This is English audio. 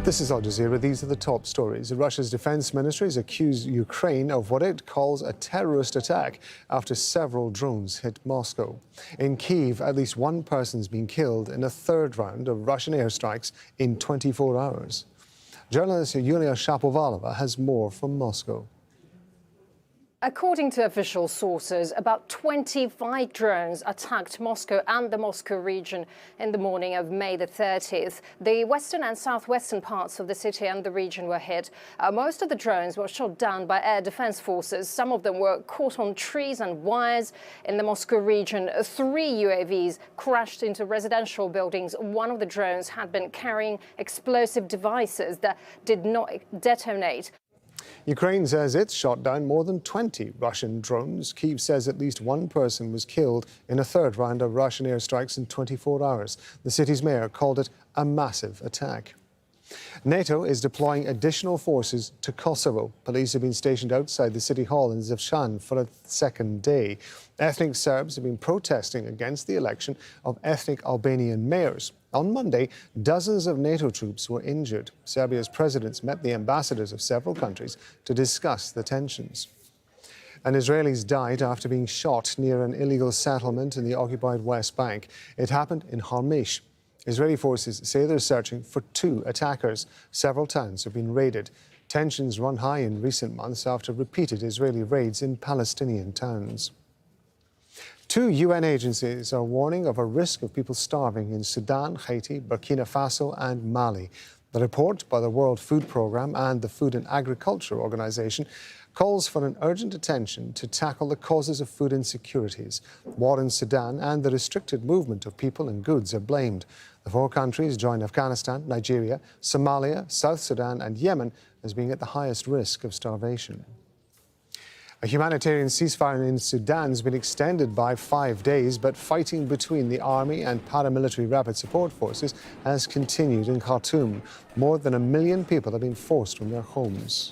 This is Al Jazeera. These are the top stories. Russia's defense ministry has accused Ukraine of what it calls a terrorist attack after several drones hit Moscow. In Kyiv, at least one person's been killed in a third round of Russian airstrikes in 24 hours. Journalist Yulia Shapovalova has more from Moscow. According to official sources, about 25 drones attacked Moscow and the Moscow region in the morning of May the 30th. The western and southwestern parts of the city and the region were hit. Most of the drones were shot down by air defense forces. Some of them were caught on trees and wires. In the Moscow region, 3 UAVs crashed into residential buildings. One of the drones had been carrying explosive devices that did not detonate. Ukraine says it's shot down more than 20 Russian drones. Kyiv says at least one person was killed in a third round of Russian airstrikes in 24 hours. The city's mayor called it a massive attack. NATO is deploying additional forces to Kosovo. Police have been stationed outside the city hall in Zivshan for a second day. Ethnic Serbs have been protesting against the election of ethnic Albanian mayors. On Monday, dozens of NATO troops were injured. Serbia's presidents met the ambassadors of several countries to discuss the tensions. And Israelis died after being shot near an illegal settlement in the occupied West Bank. It happened in Harmish. Israeli forces say they're searching for 2 attackers. Several towns have been raided. Tensions run high in recent months after repeated Israeli raids in Palestinian towns. 2 UN agencies are warning of a risk of people starving in Sudan, Haiti, Burkina Faso and Mali. The report by the World Food Programme and the Food and Agriculture Organization calls for an urgent attention to tackle the causes of food insecurities. War in Sudan and the restricted movement of people and goods are blamed. The 4 countries join Afghanistan, Nigeria, Somalia, South Sudan and Yemen as being at the highest risk of starvation. A humanitarian ceasefire in Sudan has been extended by 5 days, but fighting between the army and paramilitary rapid support forces has continued in Khartoum. More than 1 million people have been forced from their homes.